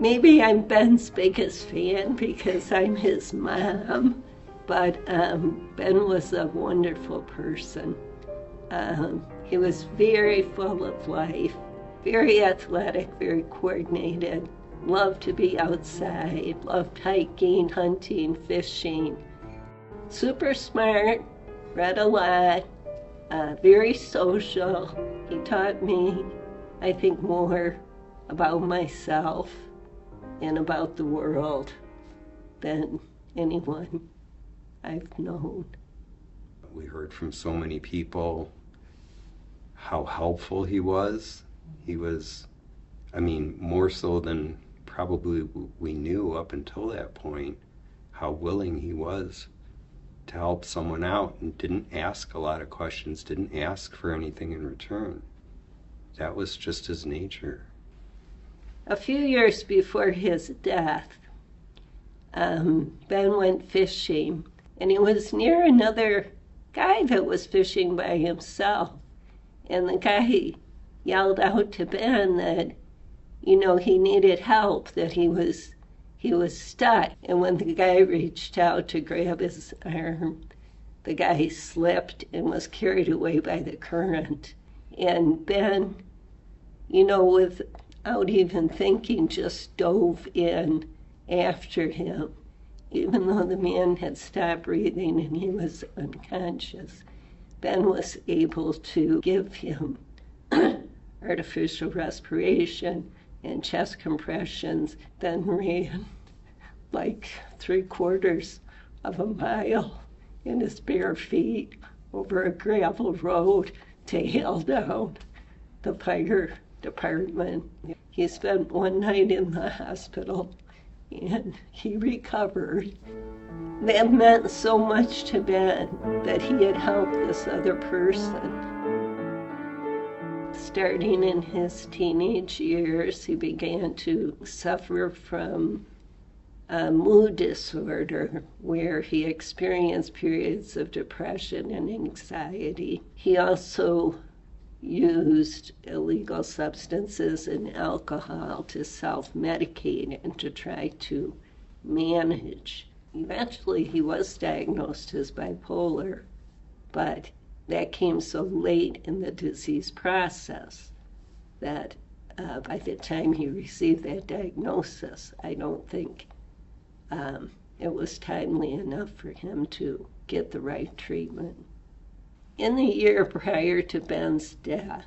Maybe I'm Ben's biggest fan because I'm his mom, but Ben was a wonderful person. He was very full of life, very athletic, very coordinated, loved to be outside, loved hiking, hunting, fishing. Super smart, read a lot, very social. He taught me, I think, more about myself and about the world than anyone I've known. We heard from so many people how helpful he was. He was, more so than probably we knew up until that point, how willing he was to help someone out and didn't ask a lot of questions, didn't ask for anything in return. That was just his nature. A few years before his death, Ben went fishing, and he was near another guy that was fishing by himself. And the guy yelled out to Ben that, he needed help, that he was stuck. And when the guy reached out to grab his arm, the guy slipped and was carried away by the current. And Ben, without even thinking, just dove in after him, even though the man had stopped breathing and he was unconscious. Ben was able to give him artificial respiration and chest compressions, then ran like 3/4 of a mile in his bare feet over a gravel road to hail down the fire department. He spent one night in the hospital and he recovered. That meant so much to Ben that he had helped this other person. Starting in his teenage years, he began to suffer from a mood disorder where he experienced periods of depression and anxiety. He also used illegal substances and alcohol to self-medicate and to try to manage. Eventually, he was diagnosed as bipolar, but that came so late in the disease process that by the time he received that diagnosis, I don't think it was timely enough for him to get the right treatment. In the year prior to Ben's death,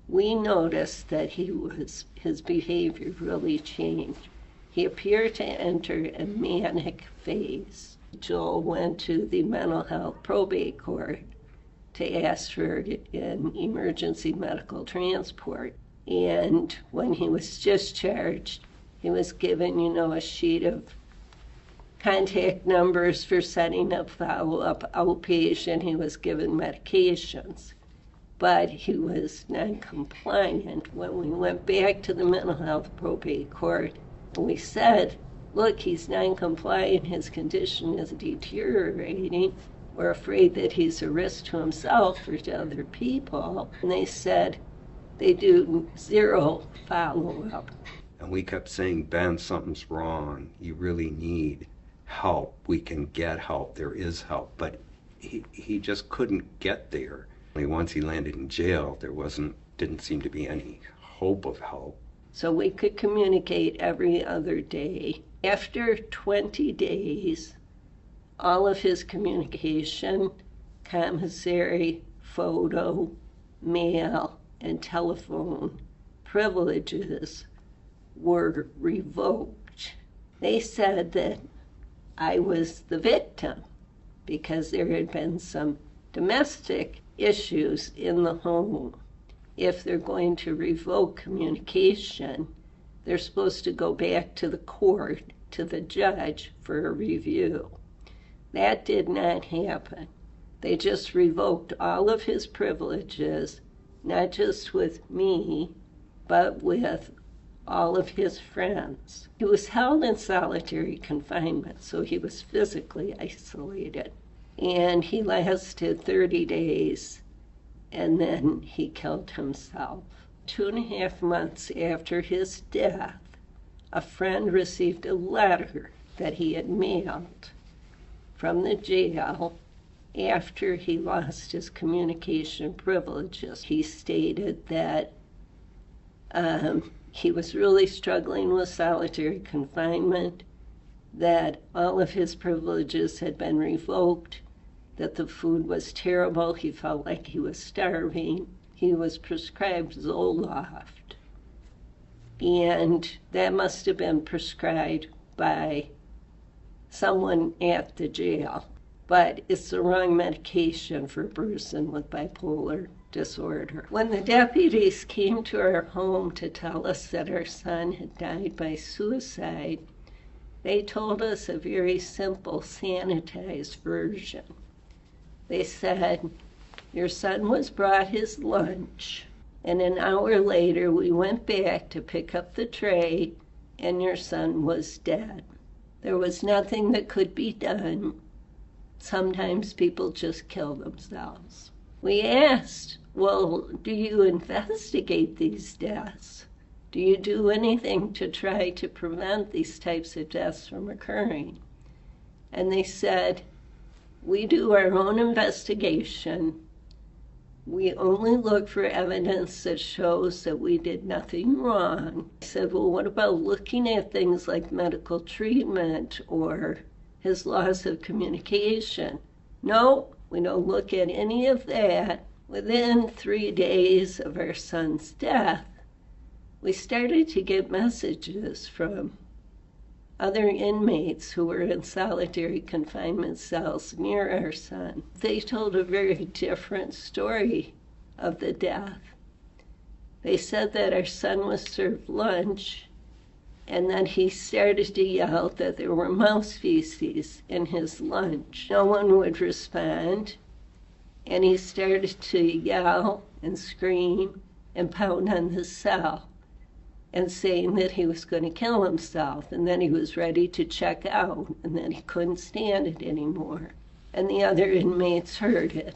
we noticed that his behavior really changed. He appeared to enter a manic phase. Joel went to the mental health probate court to ask for an emergency medical transport. And when he was discharged, he was given, a sheet of contact numbers for setting up follow-up outpatient. He was given medications, but he was non-compliant. When we went back to the mental health probate court, we said, look, he's non-compliant, his condition is deteriorating. We're afraid that he's a risk to himself or to other people. And they said they do zero follow-up. And we kept saying, Ben, something's wrong. You really need help. We can get help. There is help. But he just couldn't get there. Once he landed in jail, there didn't seem to be any hope of help. So we could communicate every other day. After 20 days, all of his communication, commissary, photo, mail, and telephone privileges were revoked. They said that I was the victim because there had been some domestic issues in the home. If they're going to revoke communication, they're supposed to go back to the court, to the judge, for a review. That did not happen. They just revoked all of his privileges, not just with me, but with all of his friends. He was held in solitary confinement, so he was physically isolated. And he lasted 30 days, and then he killed himself. 2.5 months after his death, a friend received a letter that he had mailed from the jail after he lost his communication privileges. He stated that he was really struggling with solitary confinement, that all of his privileges had been revoked, that the food was terrible, he felt like he was starving. He was prescribed Zoloft, and that must have been prescribed by someone at the jail. But it's the wrong medication for a person with bipolar disorder. When the deputies came to our home to tell us that our son had died by suicide, they told us a very simple, sanitized version. They said, your son was brought his lunch, and an hour later we went back to pick up the tray, and your son was dead. There was nothing that could be done. Sometimes people just kill themselves. We asked, well, do you investigate these deaths? Do you do anything to try to prevent these types of deaths from occurring? And they said, we do our own investigation. We only look for evidence that shows that we did nothing wrong. I said, well, what about looking at things like medical treatment or his loss of communication? No, we don't look at any of that. Within 3 days of our son's death, we started to get messages from other inmates who were in solitary confinement cells near our son. They told a very different story of the death. They said that our son was served lunch and that he started to yell that there were mouse feces in his lunch. No one would respond, and he started to yell and scream and pound on the cell and saying that he was going to kill himself, and then he was ready to check out, and then he couldn't stand it anymore. And the other inmates heard it,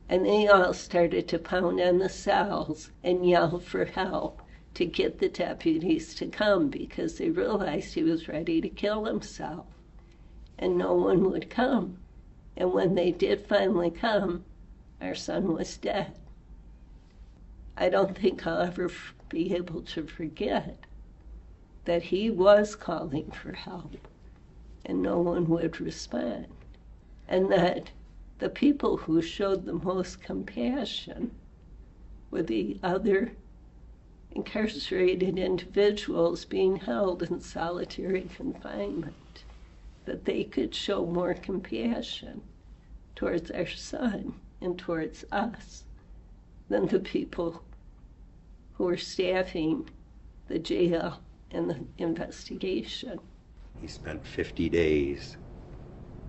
and they all started to pound on the cells and yell for help to get the deputies to come, because they realized he was ready to kill himself, and no one would come. And when they did finally come, our son was dead. I don't think I'll ever be able to forget that he was calling for help and no one would respond, and that the people who showed the most compassion were the other incarcerated individuals being held in solitary confinement, that they could show more compassion towards our son and towards us than the people who were staffing the jail and the investigation. He spent 50 days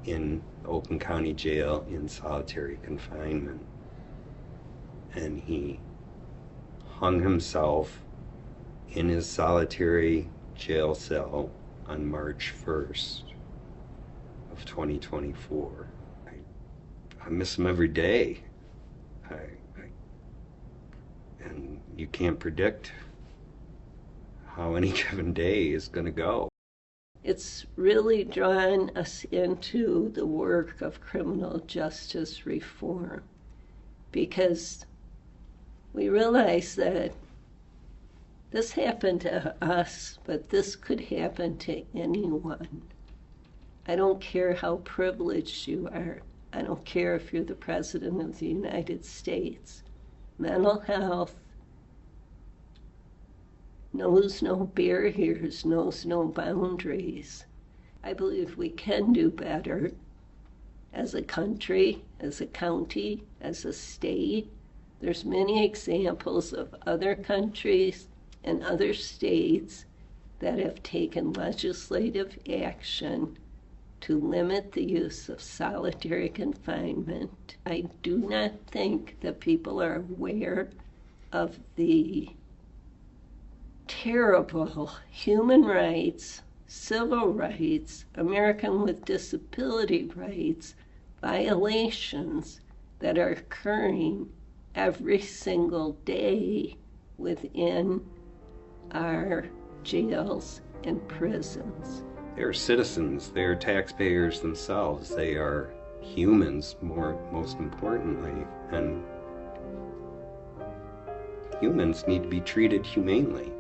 in Oakland County Jail in solitary confinement, and he hung himself in his solitary jail cell on March 1st of 2024. I miss him every day. And you can't predict how any given day is going to go. It's really drawn us into the work of criminal justice reform, because we realize that this happened to us, but this could happen to anyone. I don't care how privileged you are. I don't care if you're the President of the United States. Mental health knows no barriers, knows no boundaries. I believe we can do better as a country, as a county, as a state. There's many examples of other countries and other states that have taken legislative action to limit the use of solitary confinement. I do not think that people are aware of the terrible human rights, civil rights, American with disability rights violations that are occurring every single day within our jails in prisons. They're citizens, they're taxpayers themselves, they are humans, most importantly, and humans need to be treated humanely.